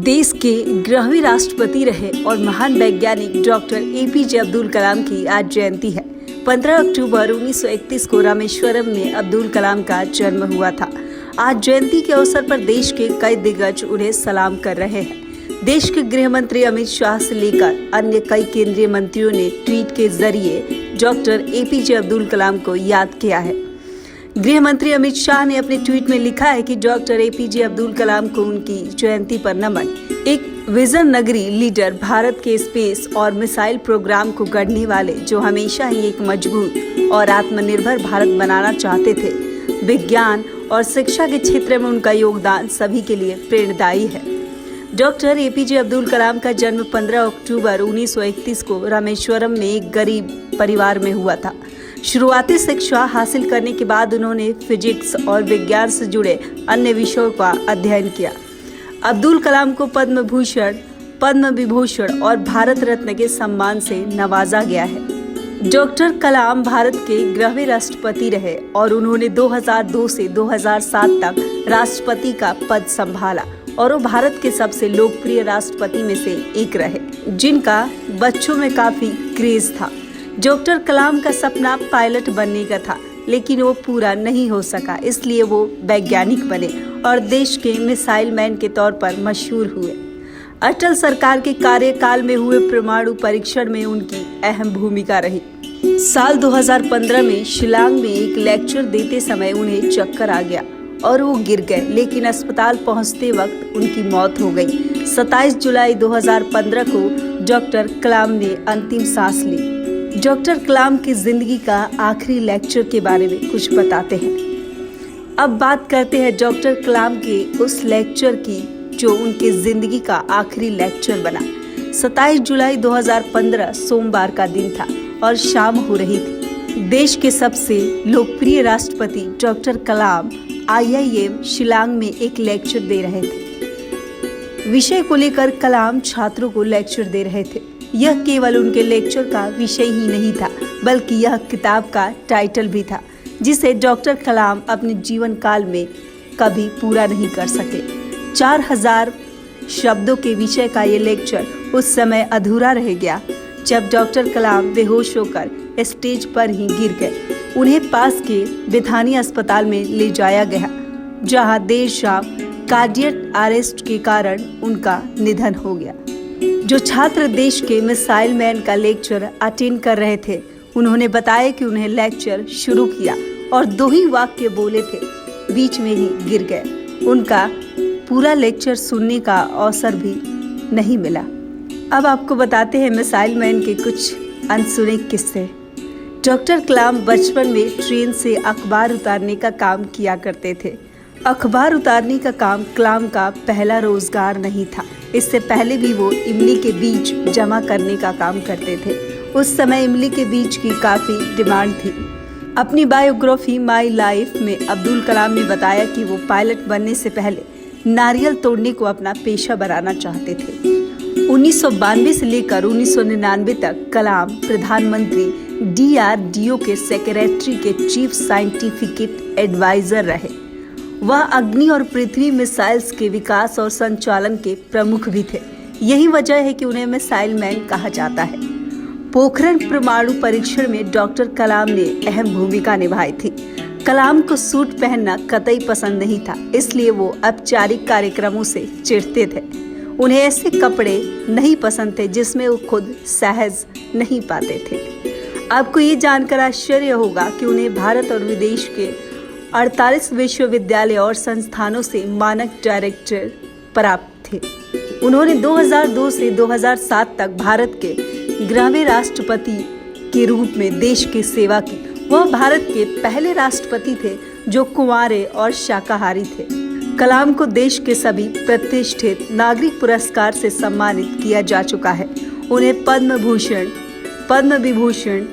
देश के 11वें राष्ट्रपति रहे और महान वैज्ञानिक डॉक्टर एपीजे अब्दुल कलाम की आज जयंती है। 15 अक्टूबर 1931 को रामेश्वरम में अब्दुल कलाम का जन्म हुआ था। आज जयंती के अवसर पर देश के कई दिग्गज उन्हें सलाम कर रहे हैं। देश के गृह मंत्री अमित शाह से लेकर अन्य कई केंद्रीय मंत्रियों ने ट्वीट के जरिए डॉक्टर एपीजे अब्दुल कलाम को याद किया है। गृह मंत्री अमित शाह ने अपने ट्वीट में लिखा है कि डॉक्टर एपीजे अब्दुल कलाम को उनकी जयंती पर नमन। एक विजन नगरी लीडर, भारत के स्पेस और मिसाइल प्रोग्राम को गढ़ने वाले, जो हमेशा ही एक मजबूत और आत्मनिर्भर भारत बनाना चाहते थे। विज्ञान और शिक्षा के क्षेत्र में उनका योगदान सभी के लिए प्रेरणादायी है। डॉक्टर एपीजे अब्दुल कलाम का जन्म 15 अक्टूबर 1931 को रामेश्वरम में एक गरीब परिवार में हुआ था। शुरुआती शिक्षा हासिल करने के बाद उन्होंने फिजिक्स और विज्ञान से जुड़े अन्य विषयों का अध्ययन किया। अब्दुल कलाम को पद्म भूषण, पद्म विभूषण और भारत रत्न के सम्मान से नवाजा गया है। डॉक्टर कलाम भारत के 11वें राष्ट्रपति रहे और उन्होंने 2002 से 2007 तक राष्ट्रपति का पद संभाला और वो भारत के सबसे लोकप्रिय राष्ट्रपति में से एक रहे, जिनका बच्चों में काफी क्रेज था। डॉक्टर कलाम का सपना पायलट बनने का था, लेकिन वो पूरा नहीं हो सका, इसलिए वो वैज्ञानिक बने और देश के मिसाइल मैन के तौर पर मशहूर हुए। अटल सरकार के कार्यकाल में हुए परमाणु परीक्षण में उनकी अहम भूमिका रही। साल 2015 में शिलांग में एक लेक्चर देते समय उन्हें चक्कर आ गया और वो गिर गए, लेकिन अस्पताल पहुंचते वक्त उनकी मौत हो गई। 27 जुलाई 2015 को डॉक्टर कलाम ने अंतिम सांस ली। डॉक्टर कलाम की जिंदगी का आखिरी लेक्चर के बारे में कुछ बताते हैं। अब बात करते हैं डॉक्टर कलाम के उस लेक्चर की जो उनकी जिंदगी का आखिरी लेक्चर बना। 27 जुलाई 2015 सोमवार का दिन था और शाम हो रही थी। देश के सबसे लोकप्रिय राष्ट्रपति डॉक्टर कलाम IIM शिलांग में एक लेक्चर दे रहे थे। विषय को लेकर कलाम छात्रों को लेक्चर दे रहे थे। यह केवल उनके लेक्चर का विषय ही नहीं था, बल्कि यह किताब का टाइटल भी था, जिसे डॉक्टर कलाम अपने जीवन काल में कभी पूरा नहीं कर सके। 4000 शब्दों के विषय का ये लेक्चर उस समय अधूरा रह गया जब डॉक्टर कलाम बेहोश होकर स्टेज पर ही गिर गए। उन्हें पास के बेथानी अस्पताल में ले जाया गया, जहां देर शाम कार्डियक अरेस्ट के कारण उनका निधन हो गया। जो छात्र देश के मिसाइल मैन का लेक्चर अटेंड कर रहे थे, उन्होंने बताया कि उन्हें लेक्चर शुरू किया और 2 ही वाक्य बोले थे, बीच में ही गिर गए। उनका पूरा लेक्चर सुनने का अवसर भी नहीं मिला। अब आपको बताते हैं मिसाइल मैन के कुछ अनसुने किस्से। डॉक्टर कलाम बचपन में ट्रेन से अखबार उतारने का काम किया करते थे। अखबार उतारने का काम कलाम का पहला रोजगार नहीं था। इससे पहले भी वो इमली के बीज जमा करने का काम करते थे। उस समय इमली के बीज की काफ़ी डिमांड थी। अपनी बायोग्राफी माई लाइफ में अब्दुल कलाम ने बताया कि वो पायलट बनने से पहले नारियल तोड़ने को अपना पेशा बनाना चाहते थे। 1992 से लेकर 1999 तक कलाम प्रधानमंत्री DRDO के सेक्रेटरी के चीफ साइंटिफिक एडवाइजर रहे। वह अग्नि और पृथ्वी मिसाइल्स के विकास और संचालन के प्रमुख भी थे। यही वजह है कि उन्हें मिसाइल मैन कहा जाता है। पोखरण परमाणु परीक्षण में डॉक्टर कलाम ने अहम भूमिका निभाई थी। कलाम को सूट पहनना कतई पसंद नहीं था, इसलिए वो औपचारिक कार्यक्रमों से चिढ़ते थे। उन्हें ऐसे कपड़े नहीं पसंद थे जिसमें वो खुद सहज नहीं पाते थे। आपको ये जानकर आश्चर्य होगा कि उन्हें भारत और विदेश के 48 विश्वविद्यालय और संस्थानों से मानक डायरेक्टर प्राप्त थे। उन्होंने 2002 से 2007 तक भारत के 11वें राष्ट्रपति के रूप में देश की सेवा की। वह भारत के पहले राष्ट्रपति थे जो कुंवारे और शाकाहारी थे। कलाम को देश के सभी प्रतिष्ठित नागरिक पुरस्कार से सम्मानित किया जा चुका है। उन्हें पद्म भूषण, पद्म विभूषण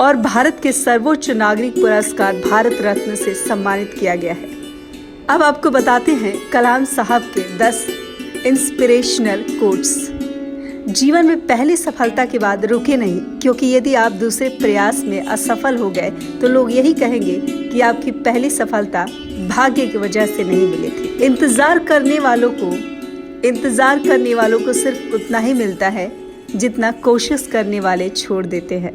और भारत के सर्वोच्च नागरिक पुरस्कार भारत रत्न से सम्मानित किया गया है। अब आपको बताते हैं कलाम साहब के 10 इंस्पिरेशनल कोट्स। जीवन में पहली सफलता के बाद रुके नहीं, क्योंकि यदि आप दूसरे प्रयास में असफल हो गए तो लोग यही कहेंगे कि आपकी पहली सफलता भाग्य की वजह से नहीं मिली थी। इंतजार करने वालों को इंतज़ार करने वालों को सिर्फ उतना ही मिलता है जितना कोशिश करने वाले छोड़ देते हैं।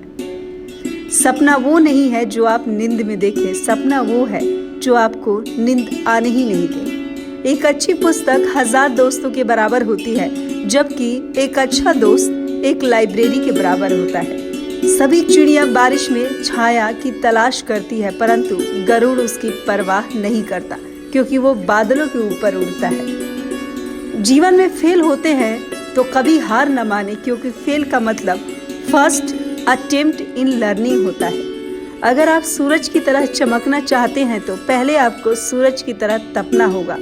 सपना वो नहीं है जो आप नींद में देखें, सपना वो है जो आपको नींद आने ही नहीं दे। एक अच्छी पुस्तक 1000 दोस्तों के बराबर होती है, जबकि एक अच्छा दोस्त एक लाइब्रेरी के बराबर होता है। सभी चिड़िया बारिश में छाया की तलाश करती है, परंतु गरुड़ उसकी परवाह नहीं करता क्योंकि वो बादलों के ऊपर उड़ता है। जीवन में फेल होते हैं तो कभी हार न माने, क्योंकि फेल का मतलब फर्स्ट अटेम्प्ट इन लर्निंग होता है। अगर आप सूरज की तरह चमकना चाहते हैं तो पहले आपको सूरज की तरह तपना होगा।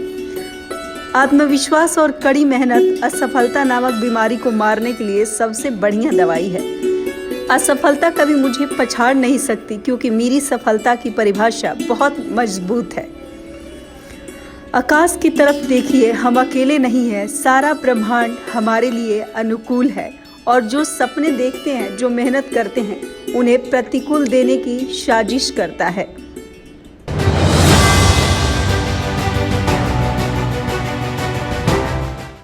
आत्मविश्वास और कड़ी मेहनत असफलता नामक बीमारी को मारने के लिए सबसे बढ़िया दवाई है। असफलता कभी मुझे पछाड़ नहीं सकती, क्योंकि मेरी सफलता की परिभाषा बहुत मजबूत है। आकाश की तरफ देखिए, हम अकेले नहीं हैं, सारा ब्रह्मांड हमारे लिए अनुकूल है। और जो सपने देखते हैं, जो मेहनत करते हैं, उन्हें प्रतिकूल देने की साजिश करता है।